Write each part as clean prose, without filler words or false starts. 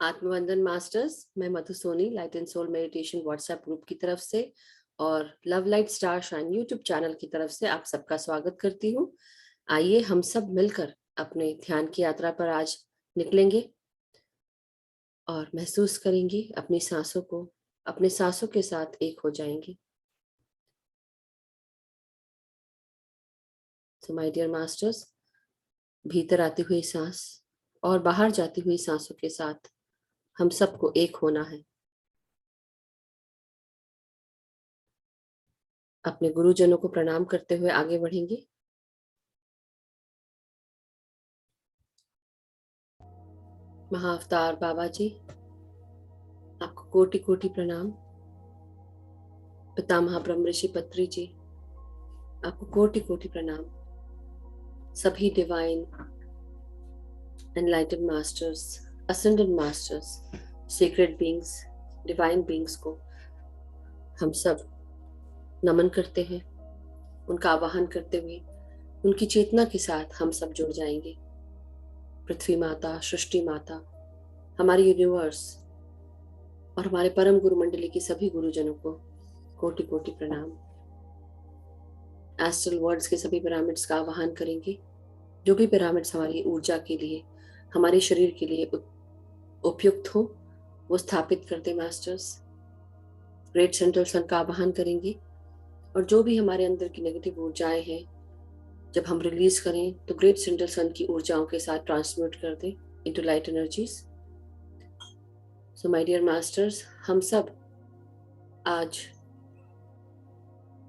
आत्मवंदन masters, मैं Madhu Soni light and soul meditation WhatsApp group की तरफ से और love light star shine YouTube channel की तरफ से आप सबका स्वागत करती हूँ। आइए हम सब मिलकर अपने ध्यान की यात्रा पर आज निकलेंगे और महसूस करेंगे अपनी सांसों को, अपने सांसों के साथ एक हो जाएंगे। सो माय डियर मास्टर्स, भीतर आती हुई सांस और बाहर जाती हुई सांसों के साथ हम सबको एक होना है। अपने गुरुजनों को प्रणाम करते हुए आगे बढ़ेंगे। महाअवतार बाबा जी, आपको कोटि कोटि प्रणाम। पितामह ब्रह्म ऋषि पत्री जी, आपको कोटि कोटि प्रणाम। सभी divine एनलाइटेड masters, ascended masters, secret beings, divine beings को हम सब नमन करते हैं। उनका आवाहन करते हुए उनकी चेतना के साथ हम सब जुड़ जाएंगे। पृथ्वी माता, सृष्टि माता, हमारी यूनिवर्स और हमारे परम गुरु मंडली के सभी गुरुजनों को कोटि कोटि प्रणाम। एस्ट्रल वर्ड्स के सभी पिरामिड्स का आवाहन करेंगे। जो भी पिरामिड्स हमारी ऊर्जा के लिए, हमारे शरीर के लिए उपयुक्त हो, वो स्थापित करते मास्टर्स। ग्रेट सेंट्रल सन का आवाहन करेंगे और जो भी हमारे अंदर की नेगेटिव ऊर्जाएं हैं, जब हम रिलीज करें तो ग्रेट सेंट्रल सन की ऊर्जाओं के साथ ट्रांसम्यूट कर दें into light energies. So my dear masters, हम सब आज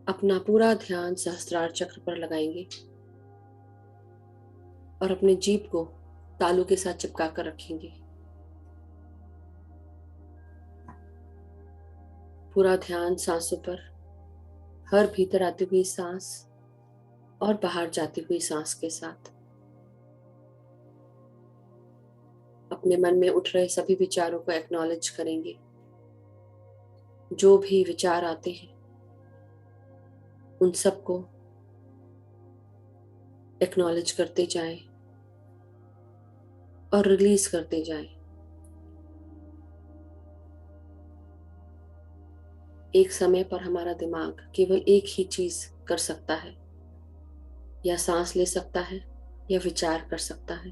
अपना पूरा ध्यान सहस्त्रार चक्र पर लगाएंगे और अपने जीभ को तालू के साथ चिपका कर रखेंगे। पूरा ध्यान सांसों पर, हर भीतर आती हुई सांस और बाहर जाती हुई सांस के साथ। अपने मन में उठ रहे सभी विचारों को एक्नॉलेज करेंगे। जो भी विचार आते हैं उन सबको एक्नॉलेज करते जाएं और रिलीज करते जाएं। एक समय पर हमारा दिमाग केवल एक ही चीज कर सकता है, या सांस ले सकता है या विचार कर सकता है।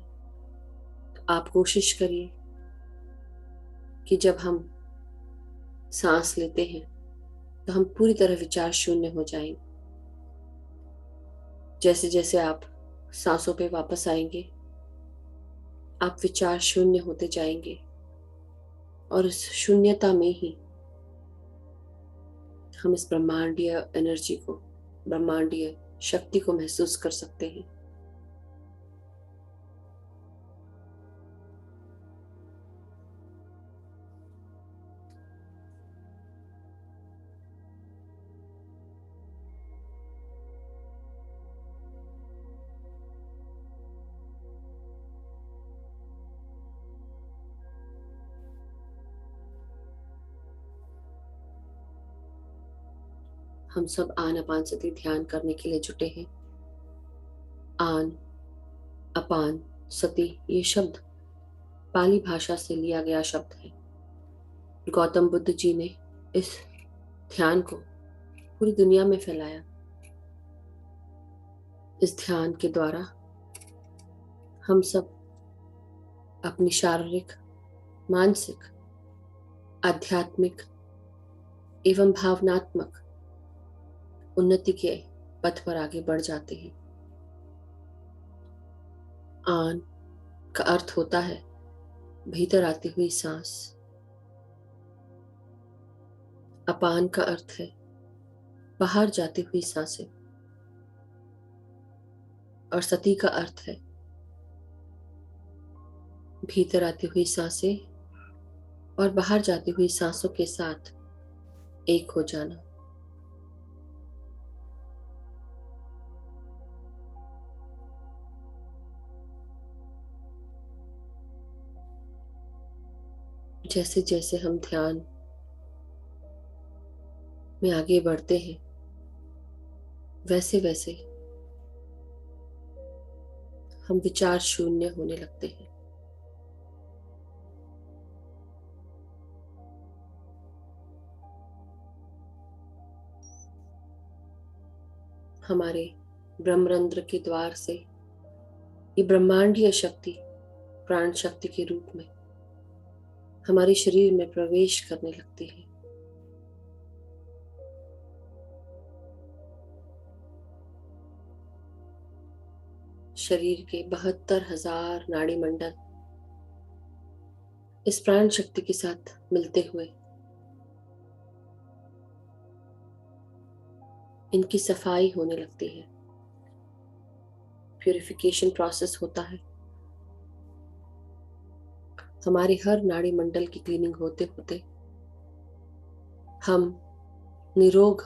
तो आप कोशिश करिए कि जब हम सांस लेते हैं तो हम पूरी तरह विचार शून्य हो जाएं। जैसे जैसे आप सांसों पे वापस आएंगे, आप विचार शून्य होते जाएंगे और इस शून्यता में ही हम इस ब्रह्मांडीय एनर्जी को, ब्रह्मांडीय शक्ति को महसूस कर सकते हैं। हम सब आन अपान सती ध्यान करने के लिए जुटे हैं। आन अपान सती, ये शब्द पाली भाषा से लिया गया शब्द है। गौतम बुद्ध जी ने इस ध्यान को पूरी दुनिया में फैलाया। इस ध्यान के द्वारा हम सब अपनी शारीरिक, मानसिक, आध्यात्मिक एवं भावनात्मक उन्नति के पथ पर आगे बढ़ जाते हैं। आन का अर्थ होता है भीतर आती हुई सांस। अपान का अर्थ है बाहर जाती हुई सांसें। और सती का अर्थ है भीतर आती हुई सांसें और बाहर जाती हुई सांसों के साथ एक हो जाना। जैसे जैसे हम ध्यान में आगे बढ़ते हैं, वैसे वैसे हम विचार शून्य होने लगते हैं। हमारे ब्रह्मरंध्र के द्वार से ये ब्रह्मांडीय शक्ति प्राण शक्ति के रूप में हमारे शरीर में प्रवेश करने लगती है। शरीर के 72,000 नाड़ी मंडल इस प्राण शक्ति के साथ मिलते हुए इनकी सफाई होने लगती है, प्यूरिफिकेशन प्रोसेस होता है। हमारे हर नाड़ी मंडल की क्लीनिंग होते होते हम निरोग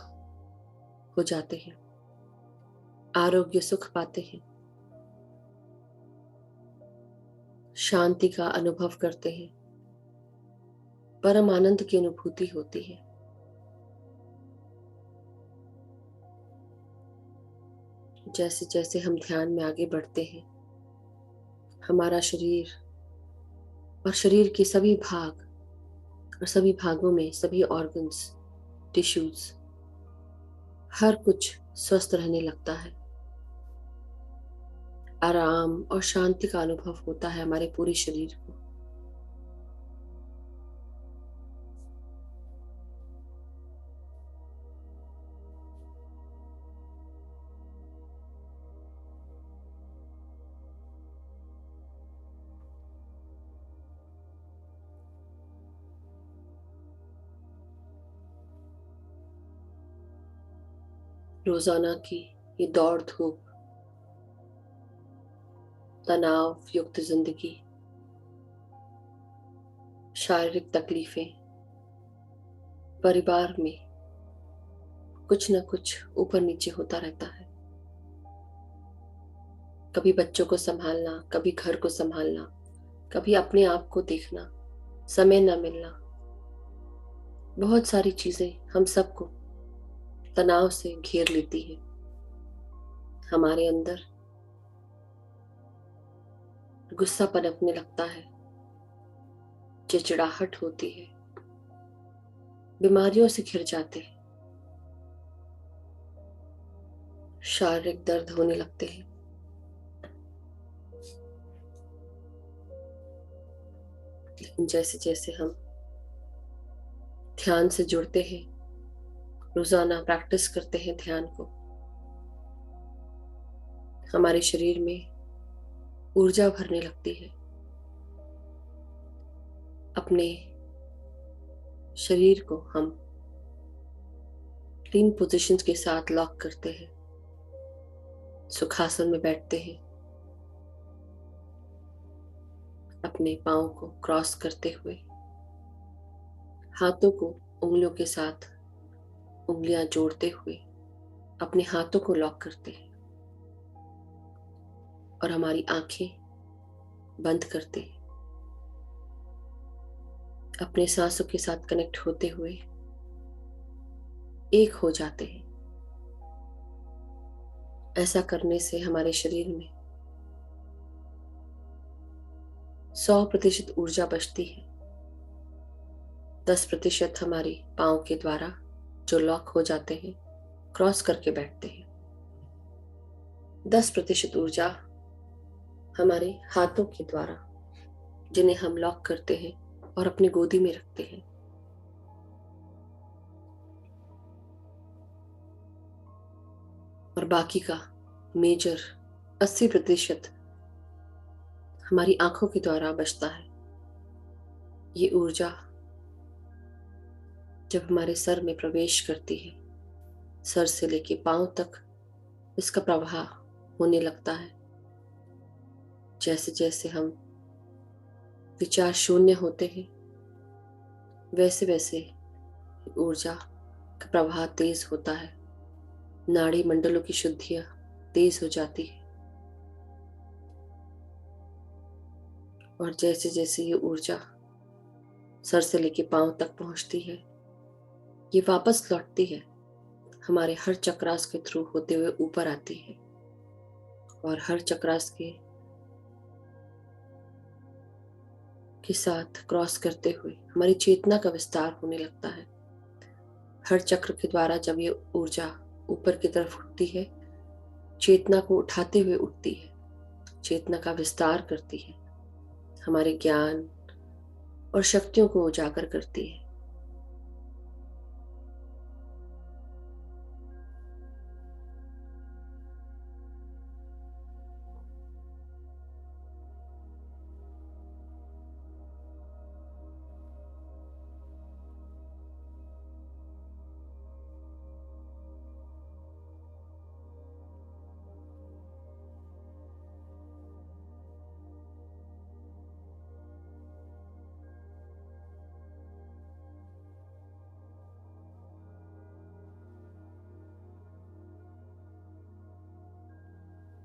हो जाते हैं, आरोग्य सुख पाते हैं, शांति का अनुभव करते हैं, परम आनंद की अनुभूति होती है। जैसे जैसे हम ध्यान में आगे बढ़ते हैं, हमारा शरीर और शरीर के सभी भाग और सभी भागों में सभी ऑर्गन्स, टिश्यूज, हर कुछ स्वस्थ रहने लगता है। आराम और शांति का अनुभव होता है हमारे पूरे शरीर को। रोजाना की ये दौड़ धूप, तनाव युक्त जिंदगी, शारीरिक तकलीफें, परिवार में कुछ न कुछ ऊपर नीचे होता रहता है। कभी बच्चों को संभालना, कभी घर को संभालना, कभी अपने आप को देखना, समय न मिलना, बहुत सारी चीजें हम सबको तनाव से घेर लेती है। हमारे अंदर गुस्सा पनपने लगता है, चिड़चिड़ाहट होती है, बीमारियों से घिर जाते हैं, शारीरिक दर्द होने लगते हैं। लेकिन जैसे जैसे हम ध्यान से जुड़ते हैं, रोजाना प्रैक्टिस करते हैं ध्यान को, हमारे शरीर में ऊर्जा भरने लगती है। अपने शरीर को हम 3 पोजीशंस के साथ लॉक करते हैं। सुखासन में बैठते हैं, अपने पांव को क्रॉस करते हुए, हाथों को उंगलियों के साथ उंगलियां जोड़ते हुए अपने हाथों को लॉक करते हैं और हमारी आंखें बंद करते हैं। अपने सांसों के साथ कनेक्ट होते हुए एक हो जाते हैं। ऐसा करने से हमारे शरीर में 100% ऊर्जा बचती है। 10% हमारी पांव के द्वारा जो लॉक हो जाते हैं, क्रॉस करके बैठते हैं। 10% ऊर्जा हमारे हाथों के द्वारा, जिन्हें हम लॉक करते हैं और अपनी गोदी में रखते हैं। और बाकी का मेजर 80% हमारी आंखों के द्वारा बचता है। ये ऊर्जा जब हमारे सर में प्रवेश करती है, सर से लेके पांव तक इसका प्रवाह होने लगता है। जैसे जैसे हम विचार शून्य होते हैं, वैसे वैसे ऊर्जा का प्रवाह तेज होता है, नाड़ी मंडलों की शुद्धियां तेज हो जाती है। और जैसे जैसे ये ऊर्जा सर से लेके पांव तक पहुंचती है, ये वापस लौटती है, हमारे हर चक्रास के थ्रू होते हुए ऊपर आती है और हर चक्रास के साथ क्रॉस करते हुए हमारी चेतना का विस्तार होने लगता है। हर चक्र के द्वारा जब ये ऊर्जा ऊपर की तरफ उठती है, चेतना को उठाते हुए उठती है, चेतना का विस्तार करती है, हमारे ज्ञान और शक्तियों को उजागर करती है।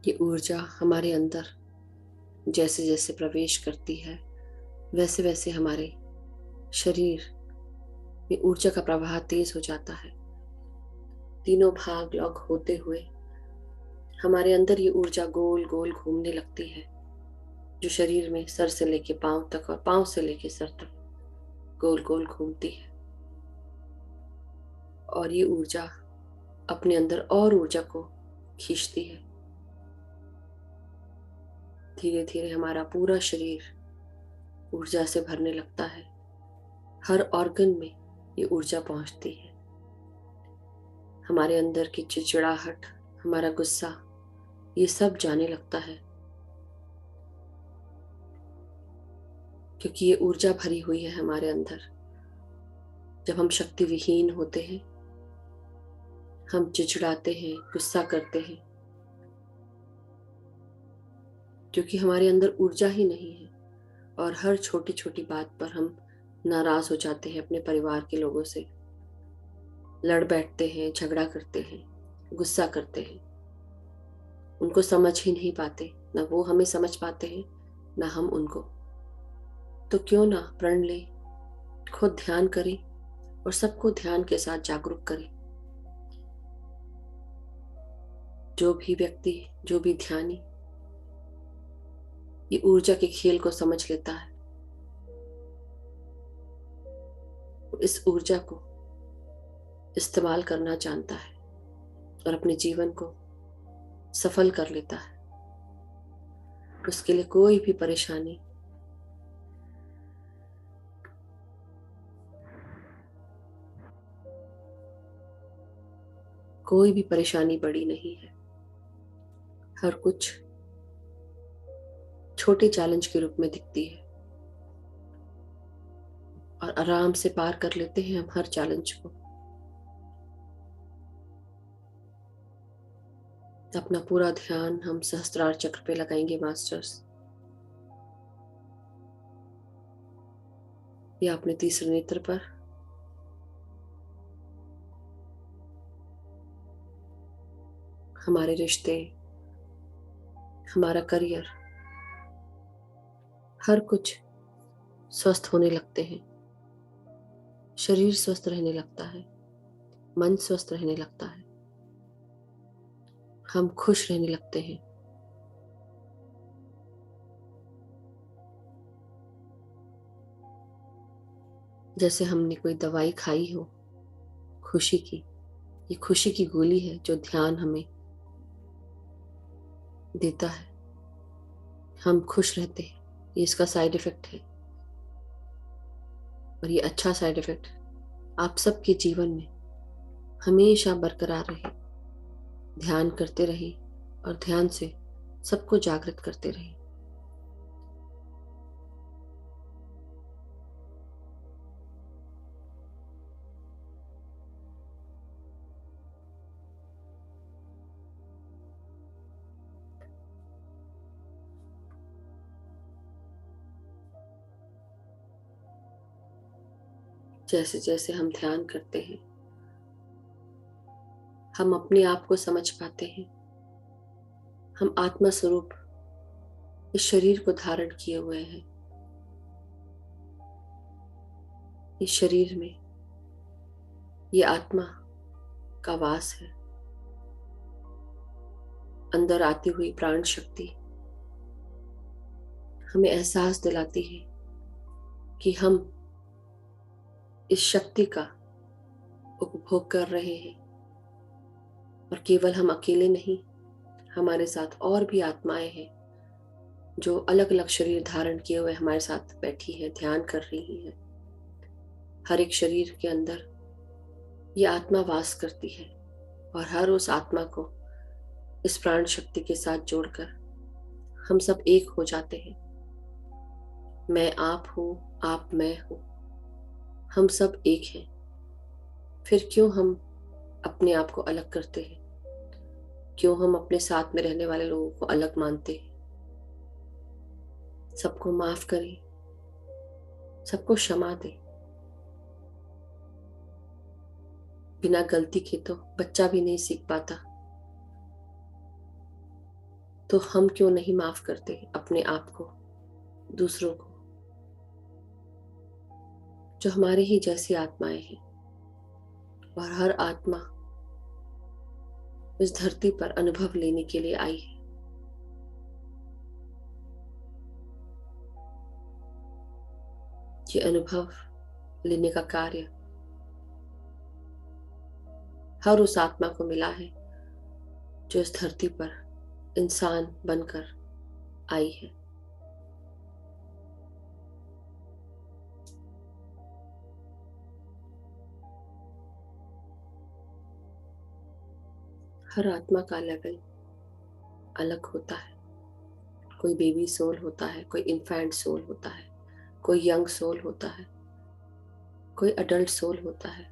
ये ऊर्जा हमारे अंदर जैसे जैसे प्रवेश करती है, वैसे वैसे हमारे शरीर में ऊर्जा का प्रवाह तेज हो जाता है। तीनों भाग लॉक होते हुए हमारे अंदर ये ऊर्जा गोल गोल घूमने लगती है, जो शरीर में सर से लेके पांव तक और पांव से लेके सर तक गोल गोल घूमती है। और ये ऊर्जा अपने अंदर और ऊर्जा को खींचती है। धीरे धीरे हमारा पूरा शरीर ऊर्जा से भरने लगता है। हर ऑर्गन में ये ऊर्जा पहुंचती है। हमारे अंदर की चिड़चिड़ाहट, हमारा गुस्सा, ये सब जाने लगता है, क्योंकि ये ऊर्जा भरी हुई है हमारे अंदर। जब हम शक्ति विहीन होते हैं, हम चिड़चिड़ाते हैं, गुस्सा करते हैं, क्योंकि हमारे अंदर ऊर्जा ही नहीं है। और हर छोटी छोटी बात पर हम नाराज हो जाते हैं, अपने परिवार के लोगों से लड़ बैठते हैं, झगड़ा करते हैं, गुस्सा करते हैं। उनको समझ ही नहीं पाते, ना वो हमें समझ पाते हैं, ना हम उनको। तो क्यों ना प्रण लें, खुद ध्यान करें और सबको ध्यान के साथ जागरूक करें। जो भी व्यक्ति, जो भी ध्यानी ये ऊर्जा के खेल को समझ लेता है, वो इस ऊर्जा को इस्तेमाल करना जानता है और अपने जीवन को सफल कर लेता है। उसके लिए कोई भी परेशानी बड़ी नहीं है। हर कुछ छोटे चैलेंज के रूप में दिखती है और आराम से पार कर लेते हैं हम हर चैलेंज को। अपना पूरा ध्यान हम सहस्त्रार चक्र पे लगाएंगे मास्टर्स, या अपने तीसरे नेत्र पर। हमारे रिश्ते, हमारा करियर, हर कुछ स्वस्थ होने लगते हैं। शरीर स्वस्थ रहने लगता है, मन स्वस्थ रहने लगता है, हम खुश रहने लगते हैं। जैसे हमने कोई दवाई खाई हो खुशी की। ये खुशी की गोली है जो ध्यान हमें देता है। हम खुश रहते हैं, ये इसका साइड इफेक्ट है। और ये अच्छा साइड इफेक्ट आप सबके जीवन में हमेशा बरकरार रहे। ध्यान करते रहे और ध्यान से सबको जागृत करते रहे। जैसे जैसे हम ध्यान करते हैं, हम अपने आप को समझ पाते हैं। हम आत्मा स्वरूप इस शरीर को धारण किए हुए हैं। इस शरीर में ये आत्मा का वास है। अंदर आती हुई प्राण शक्ति हमें एहसास दिलाती है कि हम इस शक्ति का उपभोग कर रहे हैं। और केवल हम अकेले नहीं, हमारे साथ और भी आत्माएं हैं जो अलग अलग शरीर धारण किए हुए हमारे साथ बैठी है, ध्यान कर रही है। हर एक शरीर के अंदर ये आत्मा वास करती है और हर उस आत्मा को इस प्राण शक्ति के साथ जोड़कर हम सब एक हो जाते हैं। मैं आप हूं, आप मैं हूं, हम सब एक हैं। फिर क्यों हम अपने आप को अलग करते हैं? क्यों हम अपने साथ में रहने वाले लोगों को अलग मानते हैं? सबको माफ करें, सबको क्षमा दें। बिना गलती के तो बच्चा भी नहीं सीख पाता, तो हम क्यों नहीं माफ करते अपने आप को, दूसरों को, जो हमारे ही जैसी आत्माएं हैं। और हर आत्मा इस धरती पर अनुभव लेने के लिए आई है। ये अनुभव लेने का कार्य हर उस आत्मा को मिला है जो इस धरती पर इंसान बनकर आई है। हर आत्मा का लेवल अलग होता है। कोई बेबी सोल होता है, कोई इन्फेंट सोल होता है, कोई यंग सोल होता है, कोई अडल्ट सोल होता है,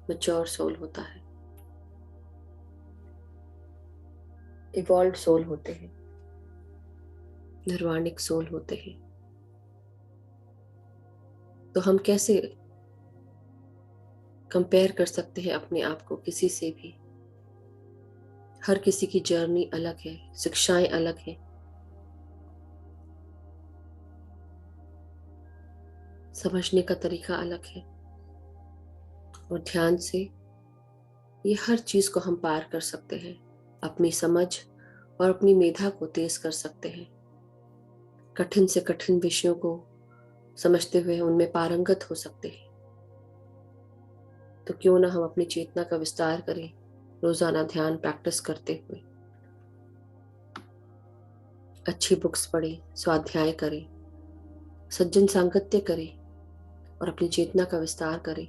मैच्योर सोल होता है, इवॉल्व सोल होते हैं, निर्वाणिक सोल होते हैं। तो हम कैसे कंपेयर कर सकते हैं अपने आप को किसी से भी? हर किसी की जर्नी अलग है, शिक्षाएं अलग हैं, समझने का तरीका अलग है। और ध्यान से ये हर चीज को हम पार कर सकते हैं। अपनी समझ और अपनी मेधा को तेज कर सकते हैं। कठिन से कठिन विषयों को समझते हुए उनमें पारंगत हो सकते हैं। तो क्यों ना हम अपनी चेतना का विस्तार करें, रोजाना ध्यान प्रैक्टिस करते हुए। अच्छी बुक्स पढ़ें, स्वाध्याय करें, सज्जन सांगत्य करें और अपनी चेतना का विस्तार करें।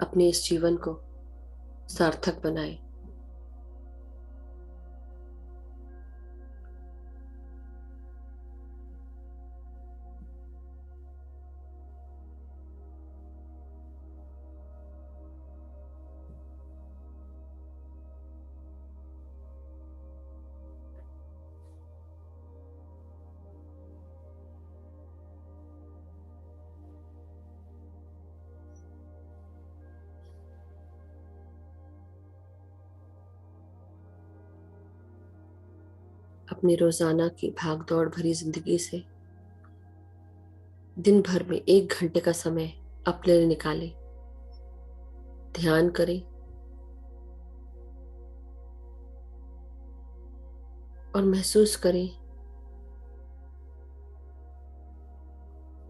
अपने इस जीवन को सार्थक बनाएं। अपनी रोजाना की भागदौड़ भरी जिंदगी से दिन भर में 1 घंटे का समय अपने लिए निकालें। ध्यान करें और महसूस करें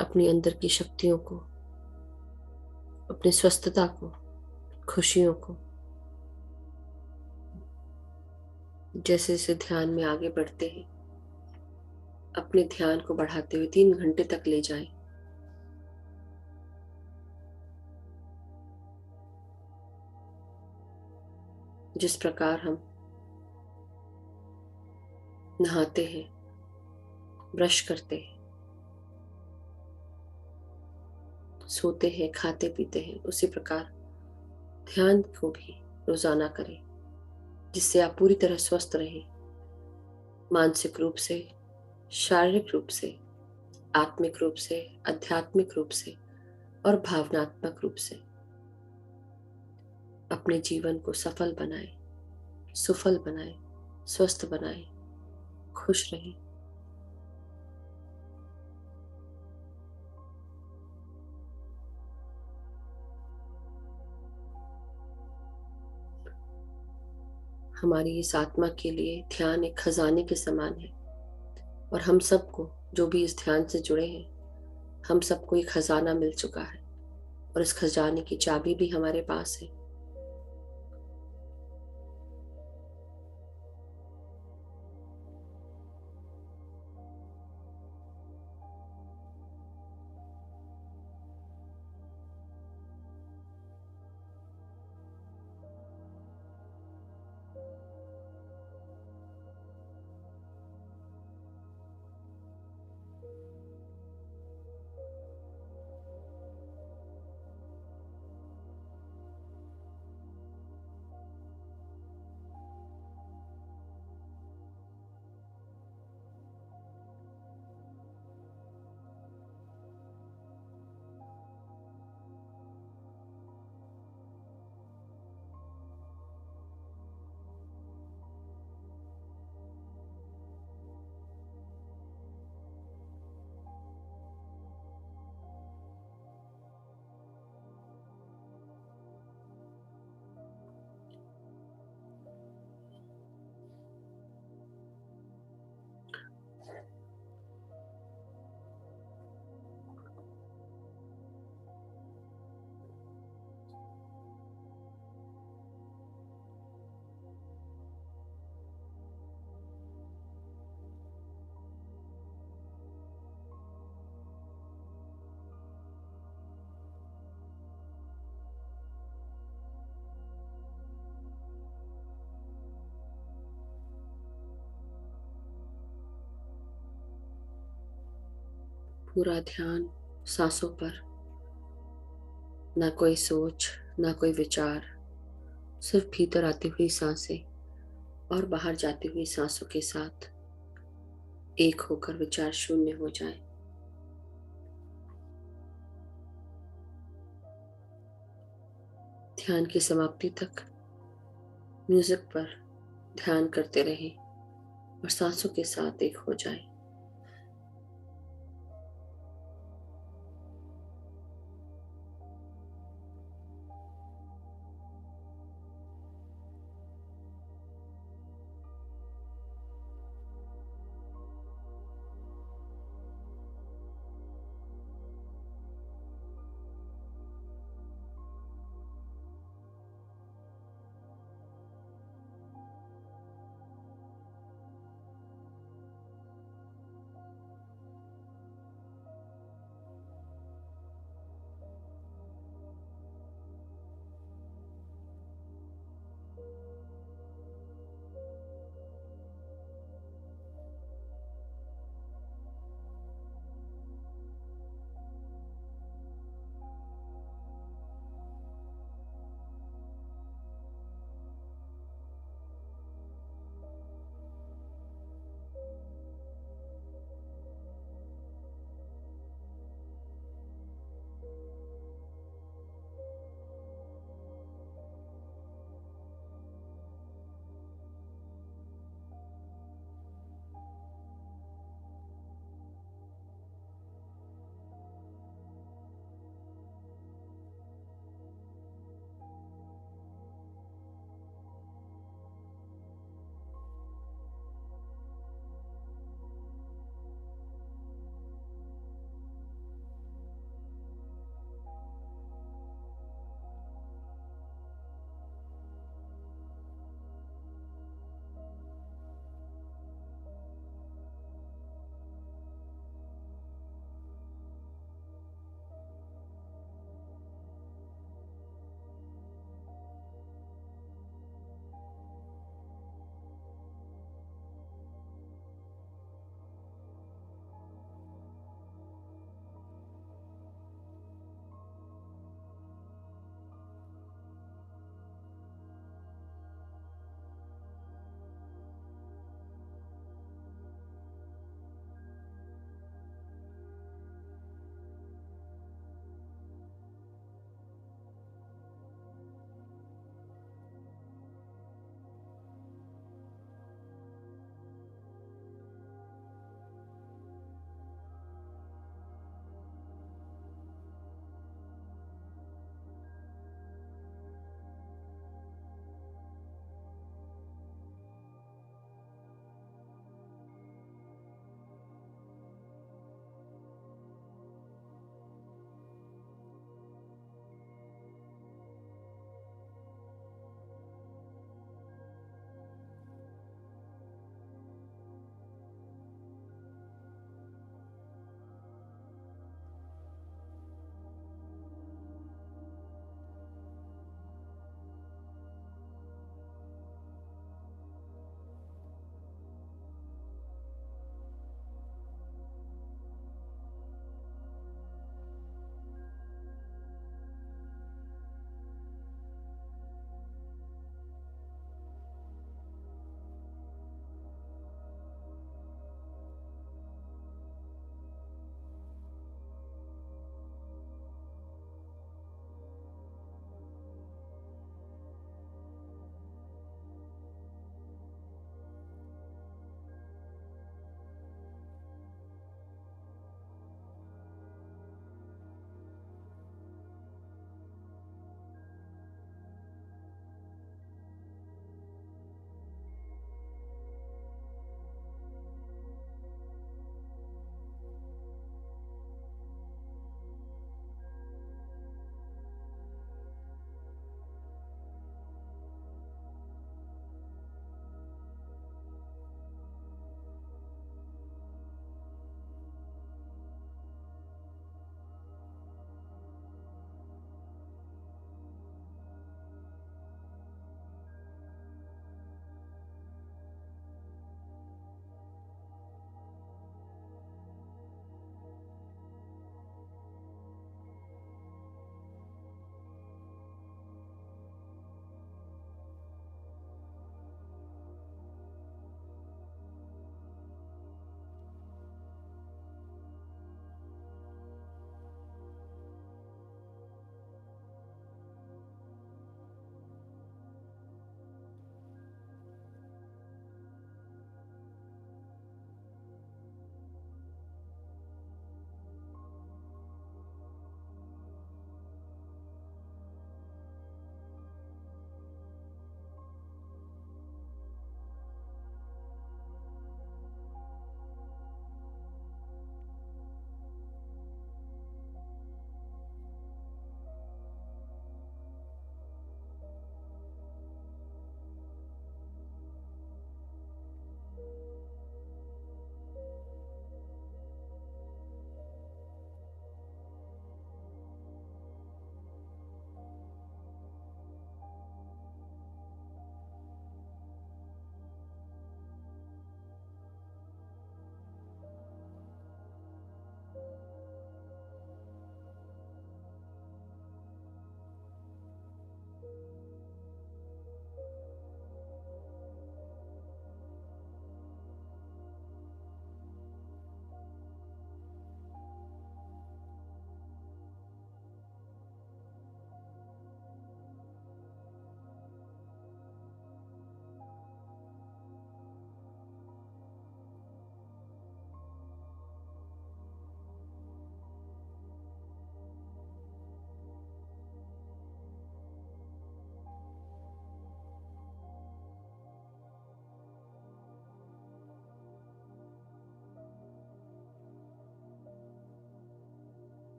अपनी अंदर की शक्तियों को, अपनी स्वस्थता को, खुशियों को। जैसे जैसे ध्यान में आगे बढ़ते हैं, अपने ध्यान को बढ़ाते हुए 3 घंटे तक ले जाएं। जिस प्रकार हम नहाते हैं, ब्रश करते हैं, सोते हैं, खाते पीते हैं, उसी प्रकार ध्यान को भी रोजाना करें, जिससे आप पूरी तरह स्वस्थ रहें, मानसिक रूप से, शारीरिक रूप से, आत्मिक रूप से, आध्यात्मिक रूप से और भावनात्मक रूप से। अपने जीवन को सफल बनाएं, सुफल बनाएं, स्वस्थ बनाएं, खुश रहें। हमारी इस आत्मा के लिए ध्यान एक खजाने के समान है और हम सबको, जो भी इस ध्यान से जुड़े हैं, हम सबको एक खजाना मिल चुका है और इस खजाने की चाबी भी हमारे पास है। पूरा ध्यान सांसों पर, ना कोई सोच, ना कोई विचार, सिर्फ भीतर आती हुई सांसें और बाहर जाती हुई सांसों के साथ एक होकर विचार शून्य हो जाए। ध्यान की समाप्ति तक म्यूजिक पर ध्यान करते रहें और सांसों के साथ एक हो जाए।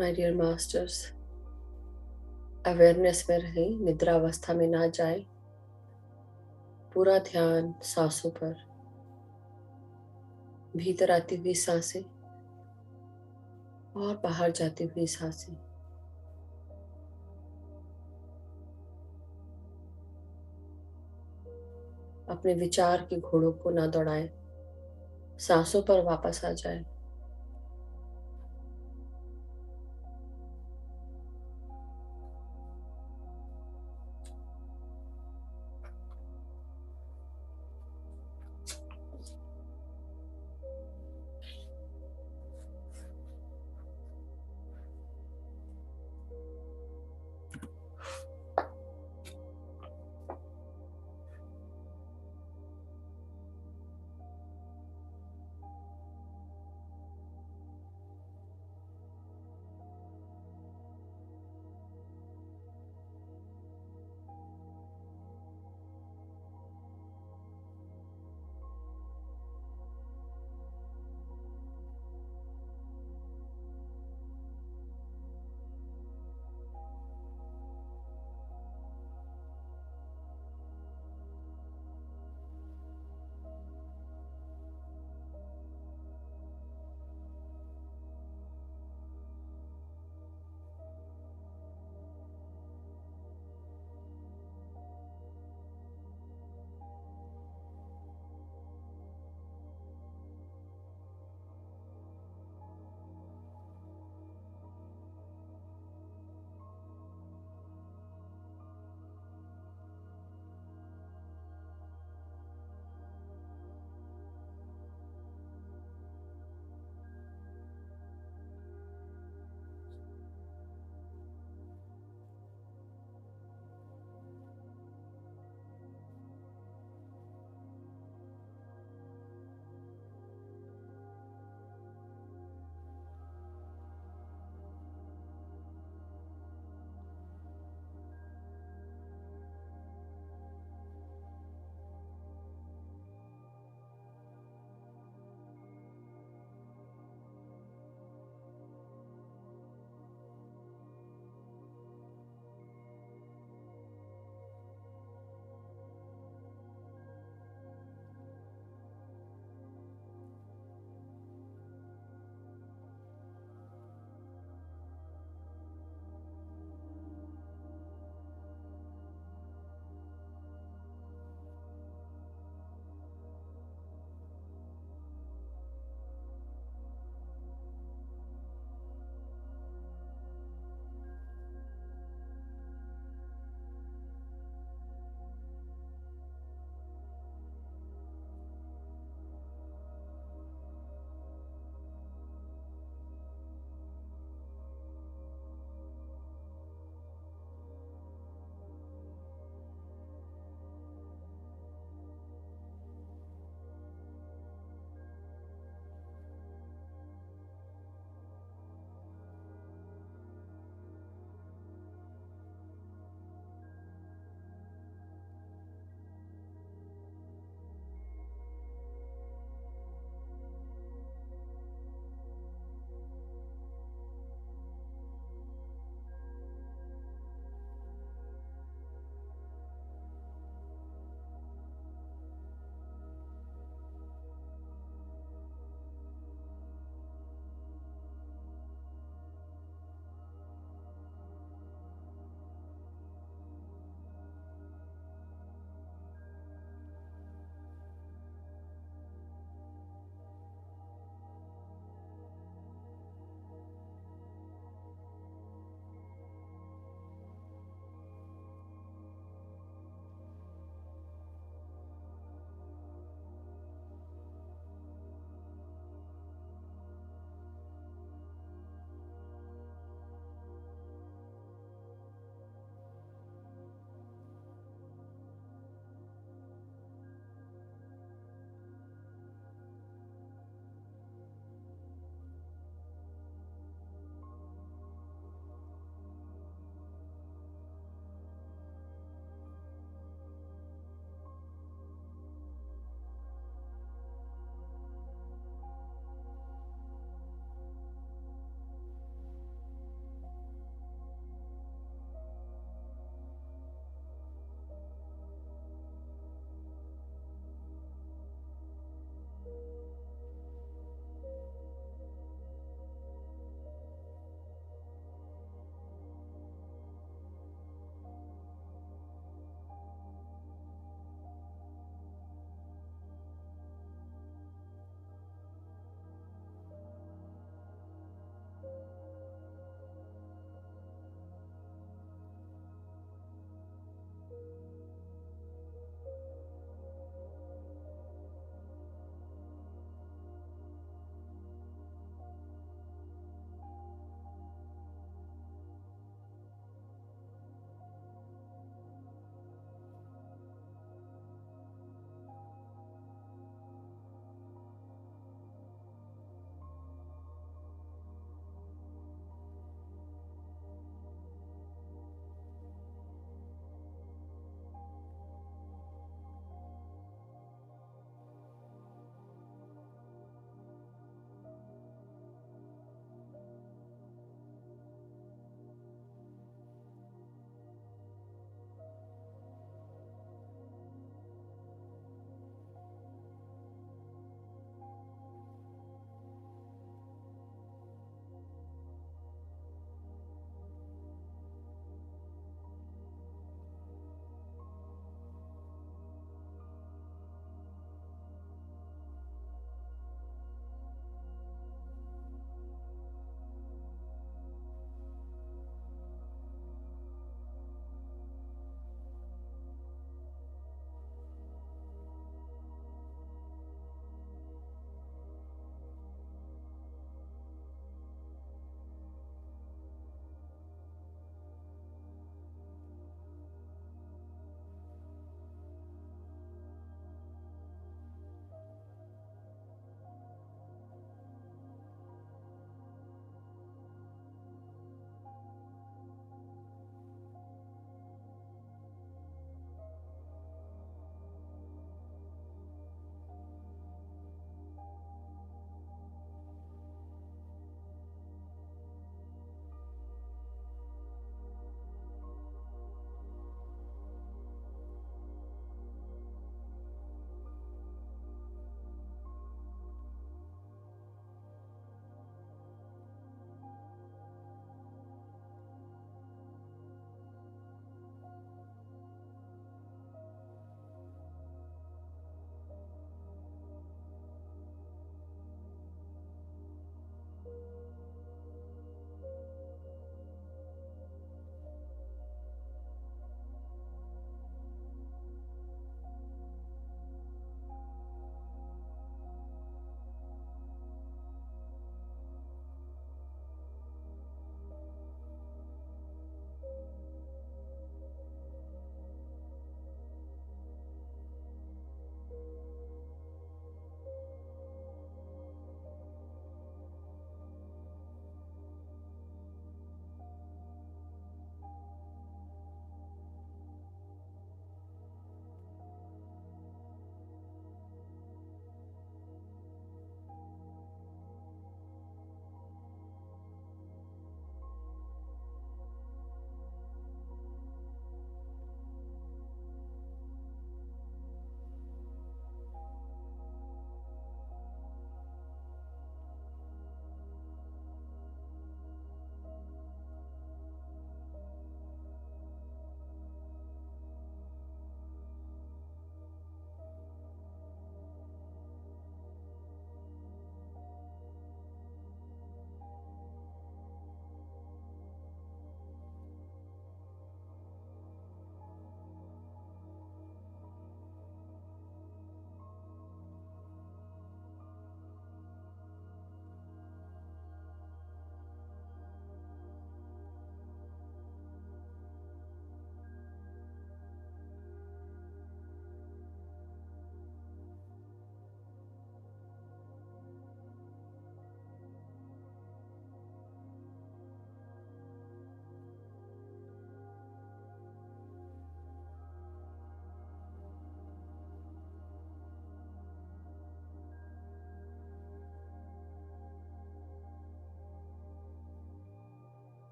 माय डियर मास्टर्स, अवेयरनेस में रहें, निद्रा अवस्था में ना जाएं। पूरा ध्यान सांसों पर, भीतर आती हुई सांसें और बाहर जाती हुई सांसें। अपने विचार के घोड़ों को ना दौड़ाएं, सांसों पर वापस आ जाएं।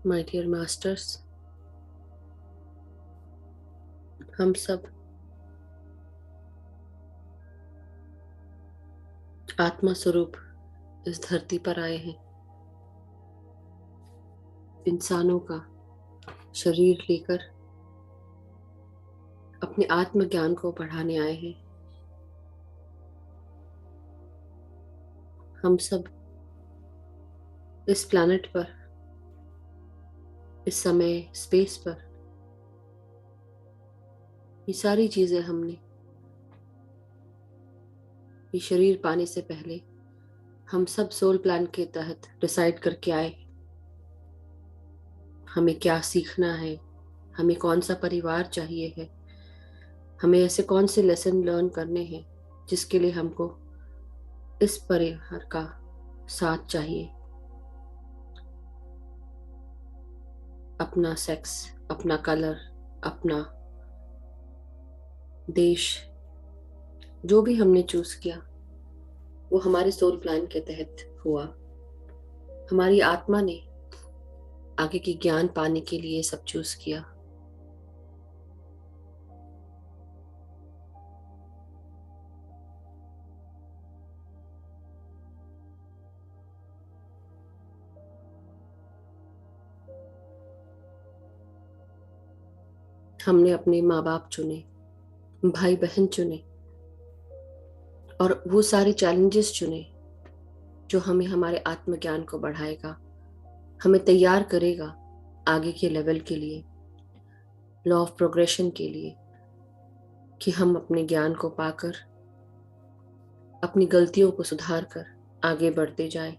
माय डियर मास्टर्स, हम सब आत्मा स्वरूप इस धरती पर आए हैं। इंसानों का शरीर लेकर अपने आत्मज्ञान को बढ़ाने आए हैं। हम सब इस प्लैनेट पर, इस समय स्पेस पर, ये सारी चीजें हमने ये शरीर पाने से पहले हम सब सोल प्लान के तहत डिसाइड करके आए। हमें क्या सीखना है, हमें कौन सा परिवार चाहिए है, हमें ऐसे कौन से लेसन लर्न करने हैं जिसके लिए हमको इस परिवार का साथ चाहिए। अपना सेक्स, अपना कलर, अपना देश, जो भी हमने चूज किया वो हमारे सोल प्लान के तहत हुआ। हमारी आत्मा ने आगे की ज्ञान पाने के लिए सब चूज किया। हमने अपने माँ बाप चुने, भाई बहन चुने, और वो सारे चैलेंजेस चुने जो हमें हमारे आत्मज्ञान को बढ़ाएगा, हमें तैयार करेगा आगे के लेवल के लिए, लॉ ऑफ प्रोग्रेशन के लिए, कि हम अपने ज्ञान को पाकर अपनी गलतियों को सुधार कर आगे बढ़ते जाएं।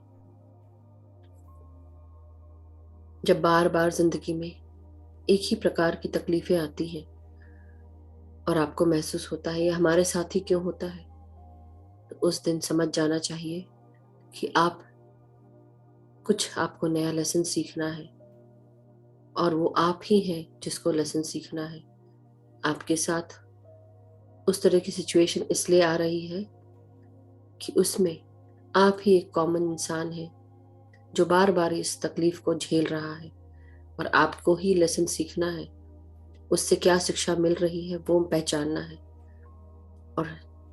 जब बार बार जिंदगी में एक ही प्रकार की तकलीफें आती हैं और आपको महसूस होता है ये हमारे साथ ही क्यों होता है, तो उस दिन समझ जाना चाहिए कि आपको नया लेसन सीखना है, और वो आप ही हैं जिसको लेसन सीखना है। आपके साथ उस तरह की सिचुएशन इसलिए आ रही है कि उसमें आप ही एक कॉमन इंसान है जो बार बार इस तकलीफ को झेल रहा है, और आपको ही लेसन सीखना है। उससे क्या शिक्षा मिल रही है वो पहचानना है, और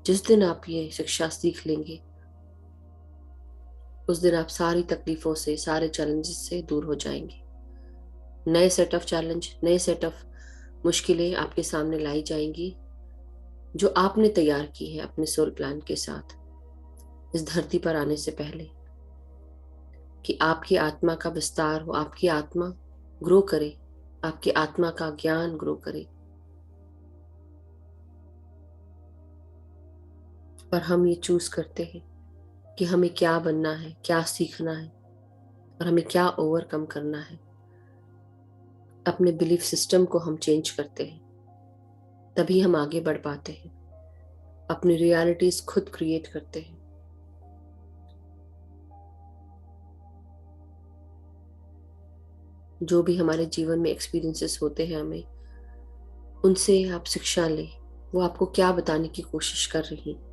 जिस दिन आप ये शिक्षा सीख लेंगे उस दिन आप सारी तकलीफों से, सारे चैलेंजेस से दूर हो जाएंगे। नए सेट ऑफ चैलेंज, नए सेट ऑफ मुश्किलें आपके सामने लाई जाएंगी जो आपने तैयार की है अपने सोल प्लान के साथ इस धरती पर आने से पहले, कि आपकी आत्मा का विस्तार हो, आपकी आत्मा ग्रो करे, आपकी आत्मा का ज्ञान ग्रो करे। पर हम ये चूज करते हैं कि हमें क्या बनना है, क्या सीखना है, और हमें क्या ओवरकम करना है। अपने बिलीफ सिस्टम को हम चेंज करते हैं, तभी हम आगे बढ़ पाते हैं। अपनी रियलिटीज खुद क्रिएट करते हैं। जो भी हमारे जीवन में एक्सपीरियंसेस होते हैं, हमें उनसे आप शिक्षा लें। वो आपको क्या बताने की कोशिश कर रही हैं।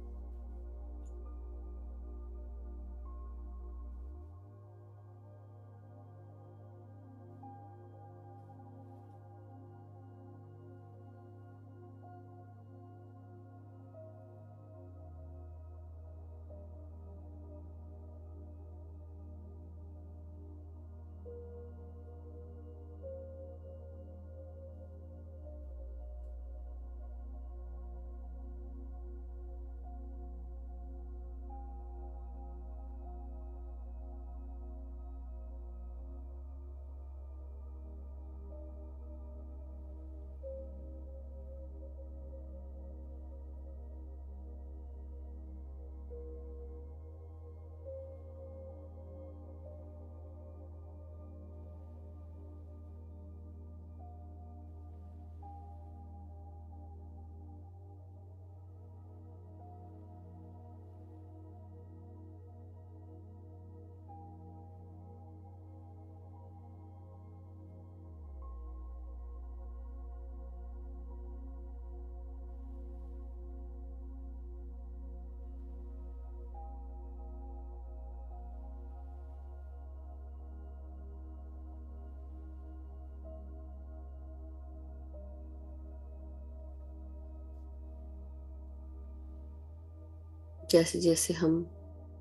जैसे जैसे हम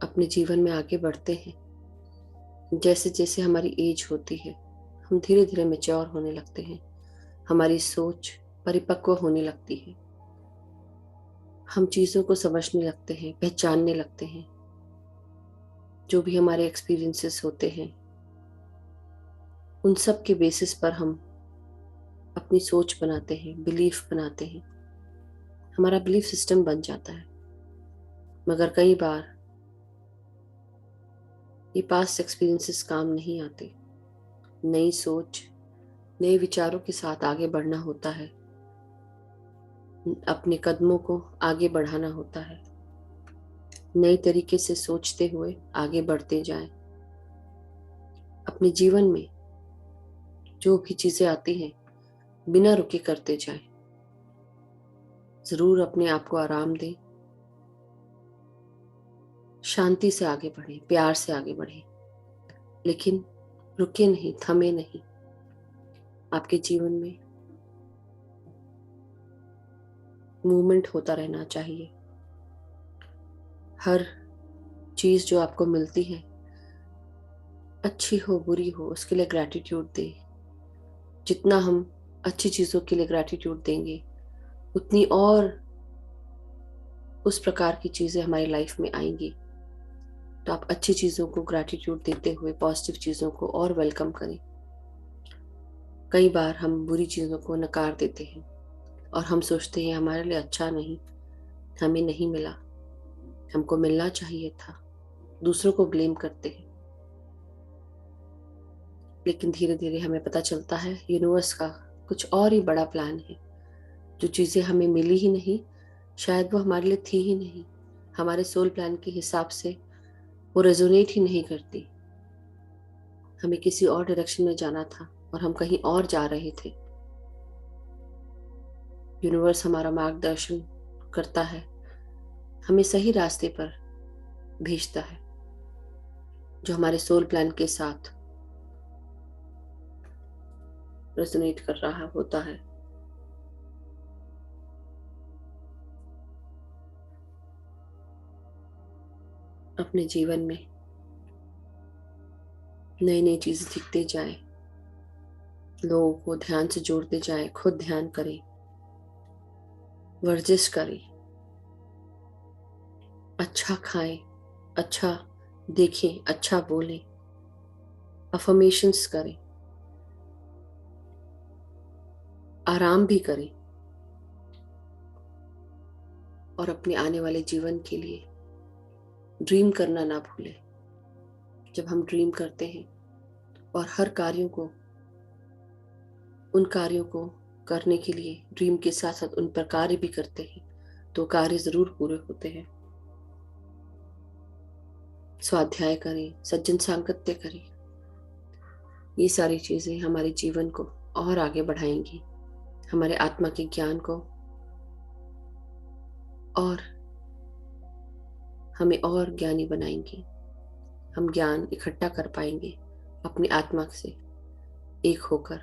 अपने जीवन में आगे बढ़ते हैं, जैसे जैसे हमारी एज होती है, हम धीरे धीरे मैच्योर होने लगते हैं, हमारी सोच परिपक्व होने लगती है, हम चीज़ों को समझने लगते हैं, पहचानने लगते हैं। जो भी हमारे एक्सपीरियंसेस होते हैं, उन सब के बेसिस पर हम अपनी सोच बनाते हैं, बिलीफ बनाते हैं, हमारा बिलीफ सिस्टम बन जाता है। मगर कई बार ये पास्ट एक्सपीरियंसेस काम नहीं आते। नई सोच, नए विचारों के साथ आगे बढ़ना होता है, अपने कदमों को आगे बढ़ाना होता है, नए तरीके से सोचते हुए आगे बढ़ते जाएं। अपने जीवन में जो भी चीजें आती हैं, बिना रुके करते जाएं। जरूर अपने आप को आराम दें, शांति से आगे बढ़ें, प्यार से आगे बढ़ें, लेकिन रुके नहीं, थमे नहीं। आपके जीवन में मूवमेंट होता रहना चाहिए। हर चीज जो आपको मिलती है, अच्छी हो बुरी हो, उसके लिए ग्रैटिट्यूड दें। जितना हम अच्छी चीजों के लिए ग्रैटिट्यूड देंगे, उतनी और उस प्रकार की चीजें हमारी लाइफ में आएंगी। तो आप अच्छी चीजों को ग्रैटिट्यूड देते हुए पॉजिटिव चीजों को और वेलकम करें। कई बार हम बुरी चीजों को नकार देते हैं और हम सोचते हैं हमारे लिए अच्छा नहीं, हमें नहीं मिला, हमको मिलना चाहिए था, दूसरों को ब्लेम करते हैं। लेकिन धीरे धीरे हमें पता चलता है यूनिवर्स का कुछ और ही बड़ा प्लान है। जो चीज़ें हमें मिली ही नहीं, शायद वो हमारे लिए थी ही नहीं, हमारे सोल प्लान के हिसाब से वो रेजोनेट ही नहीं करती। हमें किसी और डायरेक्शन में जाना था और हम कहीं और जा रहे थे। यूनिवर्स हमारा मार्गदर्शन करता है, हमें सही रास्ते पर भेजता है, जो हमारे सोल प्लान के साथ रेजोनेट कर रहा होता है। अपने जीवन में नई नई चीजें सीखते जाएं, लोगों को ध्यान से जोड़ते जाएं, खुद ध्यान करें, वर्जिश करें, अच्छा खाएं, अच्छा देखें, अच्छा बोलें, अफर्मेशंस करें, आराम भी करें और अपने आने वाले जीवन के लिए ड्रीम करना ना भूलें। जब हम ड्रीम करते हैं और हर कार्यों को, उन कार्यों को करने के लिए ड्रीम के साथ साथ उन पर कार्य भी करते हैं, तो कार्य जरूर पूरे होते हैं। स्वाध्याय करें, सज्जन सांगत्य करें, ये सारी चीजें हमारे जीवन को और आगे बढ़ाएंगी, हमारे आत्मा के ज्ञान को और हमें और ज्ञानी बनाएंगी। हम ज्ञान इकट्ठा कर पाएंगे अपनी आत्मा से एक होकर।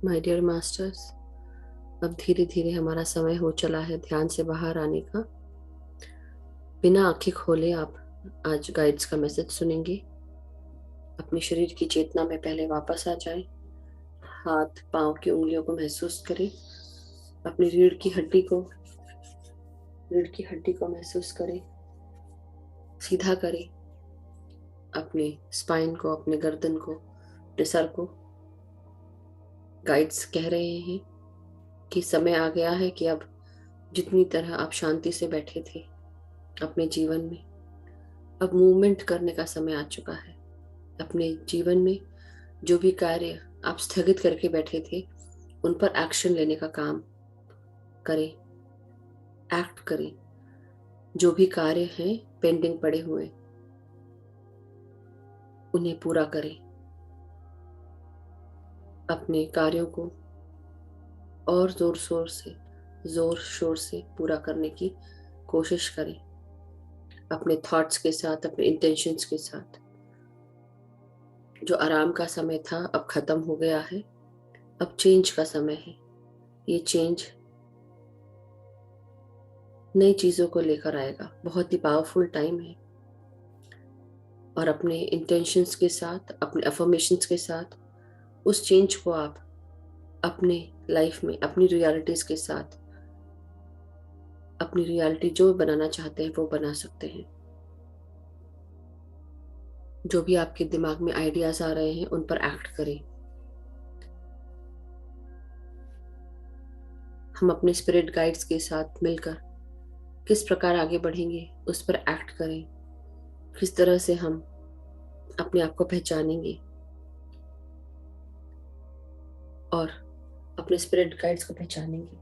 माय डियर मास्टर्स, अब धीरे धीरे हमारा समय हो चला है ध्यान से बाहर आने का। बिना आंखें खोले आप आज गाइड्स का मैसेज सुनेंगे। अपने शरीर की चेतना में पहले वापस आ जाएं। हाथ पांव की उंगलियों को महसूस करें। अपनी रीढ़ की हड्डी को महसूस करें, सीधा करें अपने स्पाइन को, अपने गर्दन को, अपने सर को। गाइड्स कह रहे हैं कि समय आ गया है कि अब जितनी तरह आप शांति से बैठे थे अपने जीवन में, अब मूवमेंट करने का समय आ चुका है। अपने जीवन में जो भी कार्य आप स्थगित करके बैठे थे उन पर एक्शन लेने का काम करें, एक्ट करें। जो भी कार्य हैं पेंडिंग पड़े हुए उन्हें पूरा करें। अपने कार्यों को और जोर शोर से पूरा करने की कोशिश करें, अपने थॉट्स के साथ, अपने इंटेंशंस के साथ। जो आराम का समय था अब खत्म हो गया है, अब चेंज का समय है। ये चेंज नई चीजों को लेकर आएगा, बहुत ही पावरफुल टाइम है। और अपने इंटेंशंस के साथ, अपने अफर्मेशंस के साथ उस चेंज को आप अपने लाइफ में, अपनी रियलिटीज के साथ, अपनी रियलिटी जो बनाना चाहते हैं वो बना सकते हैं। जो भी आपके दिमाग में आइडियाज आ रहे हैं उन पर एक्ट करें। हम अपने स्पिरिट गाइड्स के साथ मिलकर किस प्रकार आगे बढ़ेंगे उस पर एक्ट करें। किस तरह से हम अपने आप को पहचानेंगे और अपने स्पिरिट गाइड्स को पहचानेंगे,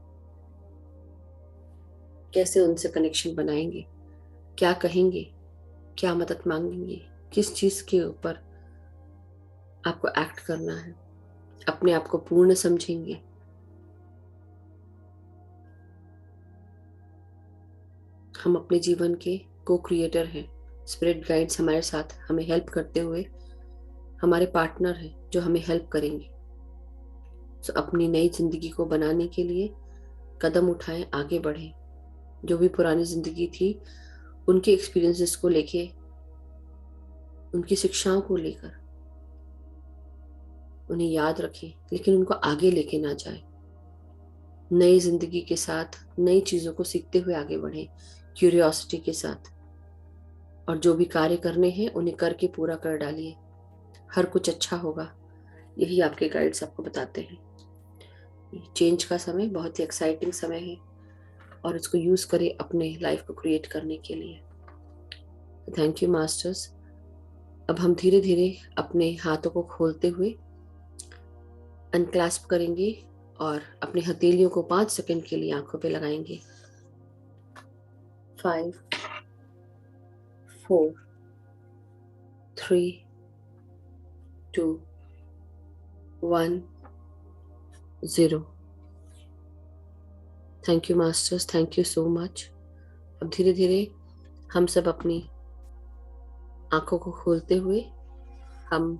कैसे उनसे कनेक्शन बनाएंगे, क्या कहेंगे, क्या मदद मांगेंगे, किस चीज के ऊपर आपको एक्ट करना है। अपने आप को पूर्ण समझेंगे। हम अपने जीवन के को क्रिएटर हैं। स्पिरिट गाइड्स हमारे साथ हमें हेल्प करते हुए हमारे पार्टनर हैं जो हमें हेल्प करेंगे। तो अपनी नई जिंदगी को बनाने के लिए कदम उठाएं, आगे बढ़ें। जो भी पुरानी जिंदगी थी उनके एक्सपीरियंसेस को लेके, उनकी शिक्षाओं को लेकर उन्हें याद रखें, लेकिन उनको आगे लेके ना जाए। नई जिंदगी के साथ नई चीजों को सीखते हुए आगे बढ़ें, क्यूरियोसिटी के साथ। और जो भी कार्य करने हैं उन्हें करके पूरा कर डालिए। हर कुछ अच्छा होगा, यही आपके गाइड्स आपको बताते हैं। चेंज का समय बहुत ही एक्साइटिंग समय है और इसको यूज करें अपने लाइफ को क्रिएट करने के लिए। Thank you masters. अब हम धीरे धीरे अपने हाथों को खोलते हुए अनक्लैस्प करेंगे और अपने हथेलियों को 5 सेकंड के लिए आंखों पे लगाएंगे। 5, 4, 3, 2, 1, 0। Thank you masters, thank you so much. अब धीरे धीरे हम सब अपनी आंखों को खोलते हुए हम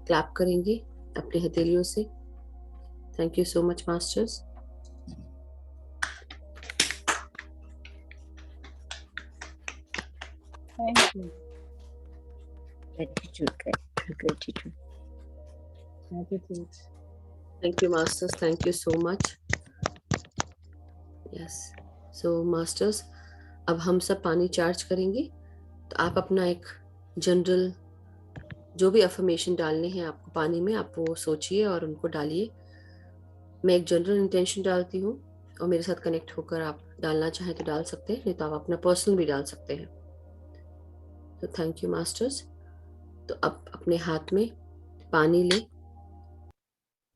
क्लैप करेंगे अपने हथेलियों से। Thank you so much masters. Thank you. Gratitude. Gratitude. Thank you masters, thank you so much. Yes, so masters अब हम सब पानी चार्ज करेंगे। तो आप अपना एक जनरल जो भी अफर्मेशन डालने हैं आपको पानी में, आप वो सोचिए और उनको डालिए। मैं एक जनरल इंटेंशन डालती हूँ और मेरे साथ कनेक्ट होकर आप डालना चाहें तो डाल सकते हैं, नहीं तो आप अपना पर्सनल भी डाल सकते हैं। तो थैंक यू मास्टर्स। तो अब अपने हाथ में पानी लें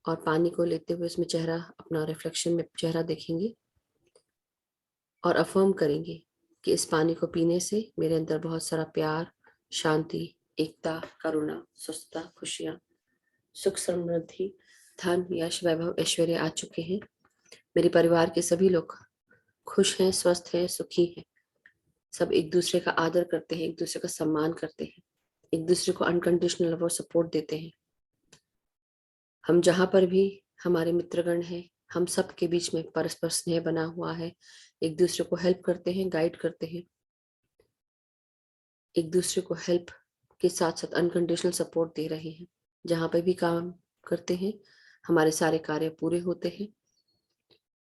और पानी को लेते हुए उसमें चेहरा, अपना रिफ्लेक्शन में चेहरा देखेंगे और अफर्म करेंगे कि इस पानी को पीने से मेरे अंदर बहुत सारा प्यार, शांति, एकता, करुणा, स्वस्थता, खुशियाँ, सुख, समृद्धि, धन, यश, वैभव, ऐश्वर्य आ चुके हैं। मेरे परिवार के सभी लोग खुश हैं, स्वस्थ हैं, सुखी हैं। सब एक दूसरे का आदर करते हैं, एक दूसरे का सम्मान करते हैं, एक दूसरे को अनकंडीशनल लव और सपोर्ट देते हैं। हम जहाँ पर भी हमारे मित्रगण हैं, हम सब के बीच में परस्पर स्नेह बना हुआ है। एक दूसरे को हेल्प करते हैं, गाइड करते हैं, एक दूसरे को हेल्प के साथ साथ अनकंडीशनल सपोर्ट दे रहे हैं। जहाँ पे भी काम करते हैं हमारे सारे कार्य पूरे होते हैं,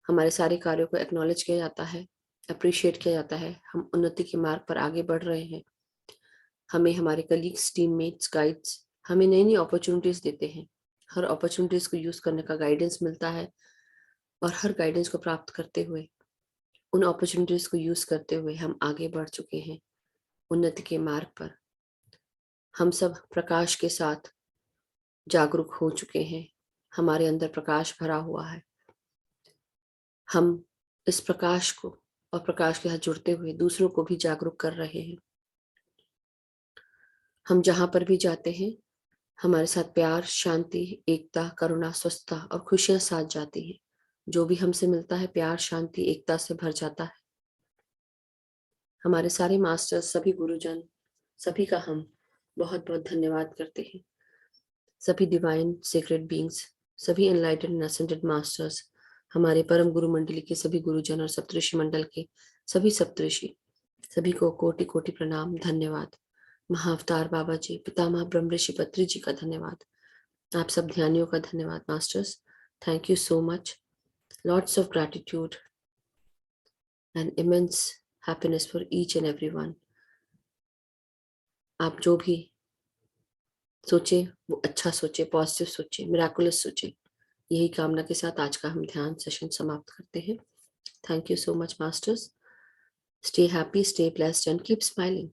हमारे सारे कार्यों को एक्नॉलेज किया जाता है, अप्रिशिएट किया जाता है। हम उन्नति के मार्ग पर आगे बढ़ रहे हैं। हमें हमारे कलीग्स, टीममेट्स, गाइड्स हमें नई नई अपॉर्चुनिटीज देते हैं। हर अपॉर्चुनिटीज को यूज करने का गाइडेंस मिलता है, और हर गाइडेंस को प्राप्त करते हुए, उन अपॉर्चुनिटीज को यूज करते हुए हम आगे बढ़ चुके हैं उन्नति के मार्ग पर। हम सब प्रकाश के साथ जागरूक हो चुके हैं। हमारे अंदर प्रकाश भरा हुआ है। हम इस प्रकाश को और प्रकाश के साथ जुड़ते हुए दूसरों को भी जागरूक कर रहे हैं। हम जहां पर भी जाते हैं हमारे साथ प्यार, शांति, एकता, करुणा, स्वस्थता और खुशियां साथ जाती हैं। जो भी हमसे मिलता है प्यार, शांति, एकता से भर जाता है। हमारे सारे मास्टर्स, सभी गुरुजन, सभी का हम बहुत बहुत धन्यवाद करते हैं। सभी डिवाइन सीक्रेट बीइंग्स, सभी एनलाइटेड एंड असेंडेड मास्टर्स, हमारे परम गुरु मंडली के सभी गुरुजन और सप्तऋषि मंडल के सभी सप्तऋषि, सभी को कोटि कोटि प्रणाम, धन्यवाद। महाअवतार बाबा जी, पितामह ब्रह्म ऋषि पत्री जी का धन्यवाद। आप सब ध्यानियों का धन्यवाद masters. Thank you so much. Lots of gratitude and immense happiness for each and every one. आप जो भी सोचे वो अच्छा सोचे, पॉजिटिव सोचे, मिराकुलस सोचे। यही कामना के साथ आज का हम ध्यान सेशन समाप्त करते हैं। Thank you so much masters. Stay happy, stay blessed and keep smiling.